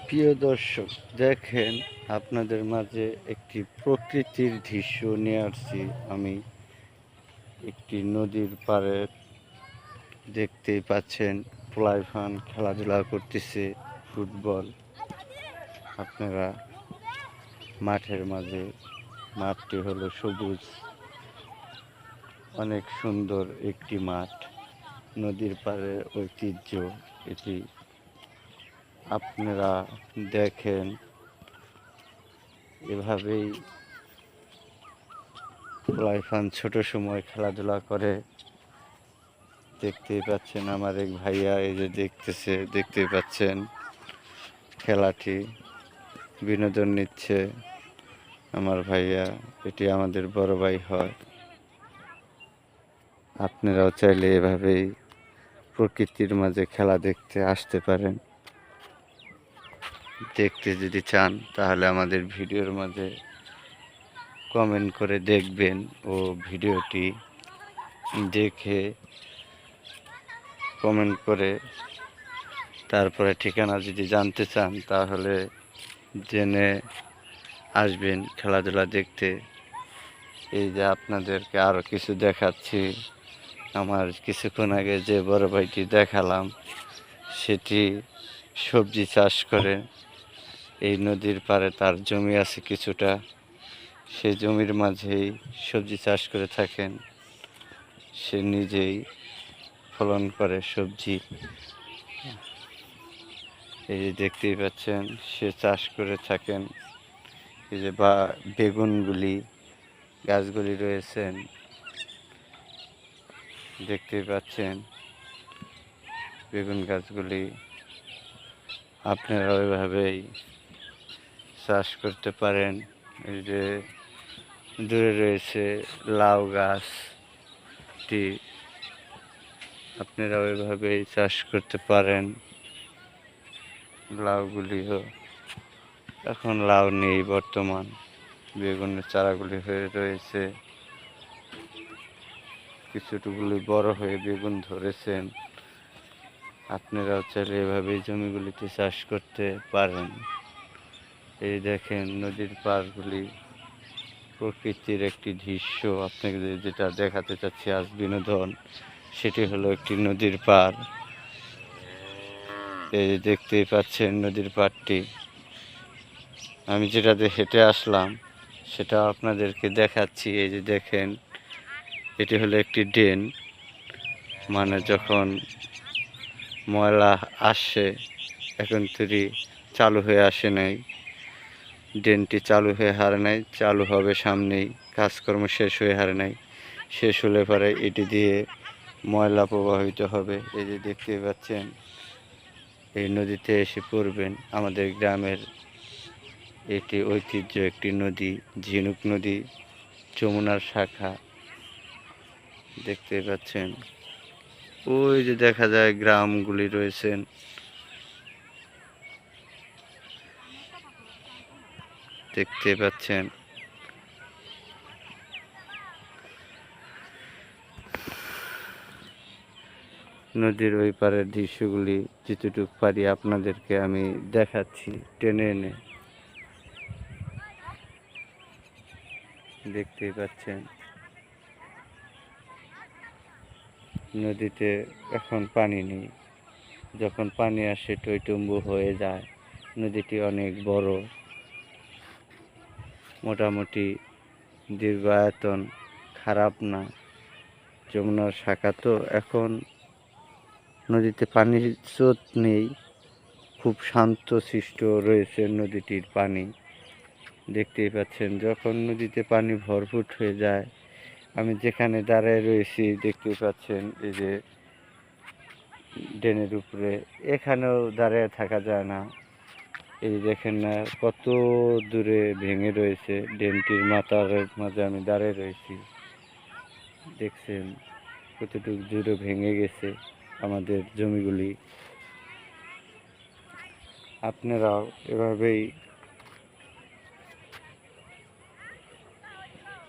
প্রিয় দর্শক, দেখেন আপনাদের মাঝে একটি প্রকৃতির দৃশ্য নিয়ে আসছি আমি। একটি নদীর পাড়ে দেখতেই পাচ্ছেন পোলাইফান খেলাধুলা করতেছে ফুটবল। আপনারা মাঠের মাঝে, মাঠটি হলো সবুজ, অনেক সুন্দর একটি মাঠ। নদীর পাড়ে ঐতিহ্য এটি। আপনারা দেখেন এভাবেই পোলাইফান ছোট সময় খেলাধুলা করে। দেখতেই পাচ্ছেন আমার এক ভাইয়া এই যে দেখতেই পাচ্ছেন খেলাটি, বিনোদন নিচ্ছে আমার ভাইয়া। এটি আমাদের বড় ভাই হয়। আপনারাও চাইলে এভাবেই প্রকৃতির মাঝে খেলা দেখতে আসতে পারেন। দেখতে যদি চান তাহলে আমাদের ভিডিওর মাঝে কমেন্ট করে দেখবেন ও ভিডিওটি দেখে কমেন্ট করে তারপরে ঠিকানা যদি জানতে চান তাহলে জেনে আসবেন খেলাধুলা দেখতে। এই যে আপনাদেরকে আরও কিছু দেখাচ্ছি। আমার কিছুক্ষণ আগে যে বড় ভাইটি দেখালাম সেটি সবজি চাষ করে। এই নদীর পাড়ে তার জমি আছে কিছুটা, সেই জমির মাঝেই সবজি চাষ করে থাকেন। সে নিজেই ফলন করে সবজি। এই যে দেখতেই পাচ্ছেন সে চাষ করে থাকেন। এই যে বেগুনগুলি গাছগুলি রয়েছেন, দেখতেই পাচ্ছেন বেগুন গাছগুলি। আপনারা ওইভাবেই চাষ করতে পারেন। এই যে দূরে রয়েছে লাউ গাছটি, আপনারা ওইভাবেই চাষ করতে পারেন। লাউগুলিও এখন লাউ নেই বর্তমান, বেগুনের চারাগুলি হয়ে রয়েছে, কিছুটুকুলি বড় হয়ে বেগুন ধরেছেন। আপনারাও চাইলে এভাবেই জমিগুলিতে চাষ করতে পারেন। এই দেখেন নদীর পাড়গুলি, প্রকৃতির একটি দৃশ্য। আপনাকে যেটা দেখাতে চাচ্ছি আজ বিনোদন, সেটি হলো একটি নদীর পাড়। এই যে দেখতেই পাচ্ছেন নদীর পাড়টি। আমি যেটাতে হেঁটে আসলাম সেটা আপনাদেরকে দেখাচ্ছি। এই যে দেখেন, এটি হলো একটি ড্রেন। মানে যখন ময়লা আসে, এখন তৈরি চালু হয়ে আসে নাই, ড্রেনটি চালু হয়ে হারে নাই, চালু হবে সামনেই, কাজকর্ম শেষ হয়ে হারে নাই। শেষ হলে পরে এটি দিয়ে ময়লা প্রবাহিত হবে। এই যে দেখতে পাচ্ছেন এই নদীতে এসে পড়বেন। আমাদের গ্রামের এটি ঐতিহ্য একটি নদী, ঝিনুক নদী, যমুনার শাখা। দেখতে পাচ্ছেন ওই যে দেখা যায় গ্রামগুলি রয়েছেন। দেখতে পাচ্ছেন নদীর ওই পারের দৃশ্যগুলি যতটুকু পারি আপনাদেরকে আমি দেখাচ্ছি টেনে এনে। দেখতেই পাচ্ছেন নদীতে এখন পানি নেই, যখন পানি আসে টইটুম্বু হয়ে যায়। নদীটি অনেক বড়, মোটামুটি দীর্ঘ আয়তন, খারাপ না। যমুনার শাখা তো, এখন নদীতে পানির স্রোত নেই, খুব শান্ত সৃষ্ট রয়েছে নদীটির পানি। দেখতেই পাচ্ছেন যখন নদীতে পানি ভরপুর হয়ে যায়, আমি যেখানে দাঁড়ায় রয়েছি দেখতেই পাচ্ছেন এই যে ড্রেনের উপরে, এখানেও দাঁড়িয়ে থাকা যায় না। এই দেখেন না কত দূরে ভেঙে রয়েছে, ড্রেনটির মাথার মাঝে আমি দাঁড়িয়ে রয়েছি। দেখছেন কতটুকু দূরে ভেঙে গেছে আমাদের জমিগুলি। আপনারাও এভাবেই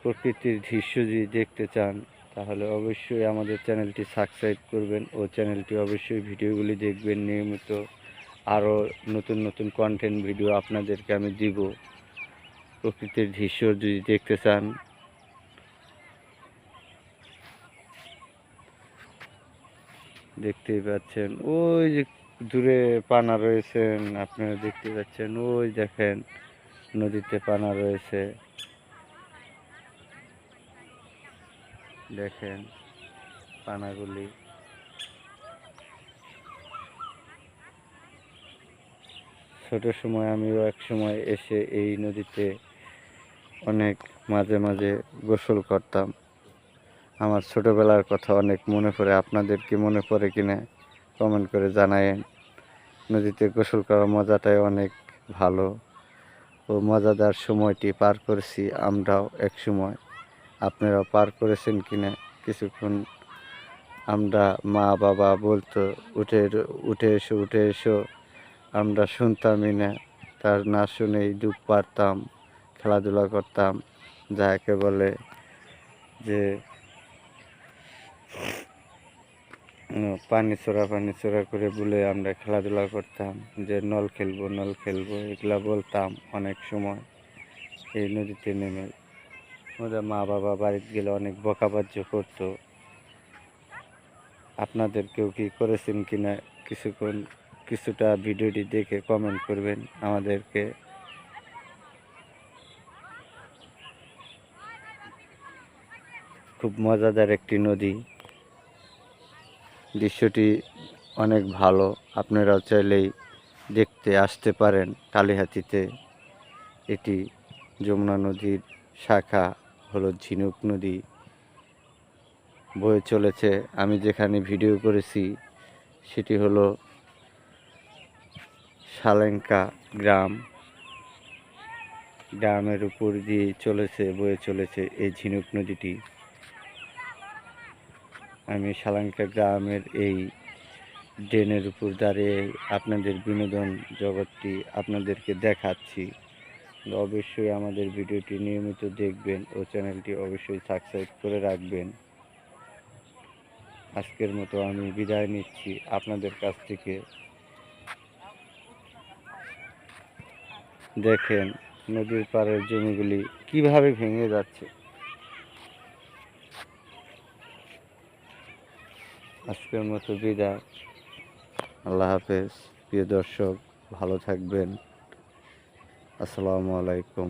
প্রকৃতির দৃশ্য যদি দেখতে চান তাহলে অবশ্যই আমাদের চ্যানেলটি সাবস্ক্রাইব করবেন ও চ্যানেলটি অবশ্যই ভিডিওগুলি দেখবেন নিয়মিত। আরও নতুন নতুন কন্টেন্ট ভিডিও আপনাদেরকে আমি দিব। প্রকৃতির দৃশ্য যদি দেখতে চান, দেখতেই পাচ্ছেন ওই যে দূরে পানা রয়েছেন, আপনারা দেখতে পাচ্ছেন ওই দেখেন নদীতে পানা রয়েছে, দেখেন পানাগুলি। ছোট সময় আমিও এক সময় এসে এই নদীতে অনেক মাঝে মাঝে গোসল করতাম। আমার ছোটবেলার কথা অনেক মনে পড়ে। আপনাদের কি মনে পড়ে কিনা কমেন্ট করে জানায়েন। নদীতে গোসল করার মজাটাই অনেক ভালো ও মজাদার সময়টি পার করেছি আমরাও এক সময়। আপনারাও পার করেছেন কিনা কিছুক্ষণ। আমরা মা বাবা বলতো উঠে এসো উঠে এসো, আমরা শুনতামই না। তার না শুনেই ডুব পারতাম, খেলাধুলা করতাম, যাকে বলে যে পানি ছোড়া করে বলে আমরা খেলাধুলা করতাম, যে নল খেলবো এগুলা বলতাম অনেক সময় এই নদীতে নেমে। আমাদের মা বাবা বাড়িতে গেলে অনেক বকাবাজ্য করতো। আপনাদের কেউ কি করেছেন কিনা কিছুটা ভিডিওটি দেখে কমেন্ট করবেন আমাদেরকে। খুব মজাদার একটি নদী, দৃশ্যটি অনেক ভালো। আপনারাও চাইলেই দেখতে আসতে পারেন কালিহাতীতে। এটি যমুনা নদীর শাখা হলো ঝিনুক নদী বয়ে চলেছে। আমি যেখানে ভিডিও করেছি সেটি হলো সালেঙ্কা গ্রামের উপর দিয়ে বয়ে চলেছে এই ঝিনুক নদীটি। আমি সালেঙ্কা গ্রামের এই ড্রেনের উপর দাঁড়িয়ে আপনাদের বিনোদন জগৎটি আপনাদেরকে দেখাচ্ছি। অবশ্যই আমাদের ভিডিওটি নিয়মিত দেখবেন ও চ্যানেলটি অবশ্যই সাবস্ক্রাইব করে রাখবেন। আজকের মতো আমি বিদায় নিচ্ছি আপনাদের কাছ থেকে। দেখেন নদীর পাড়ের জমিগুলি কিভাবে ভেঙে যাচ্ছে। আজকের মতো বিদায়, আল্লাহ হাফেজ। প্রিয় দর্শক, ভালো থাকবেন। আসসালামু আলাইকুম।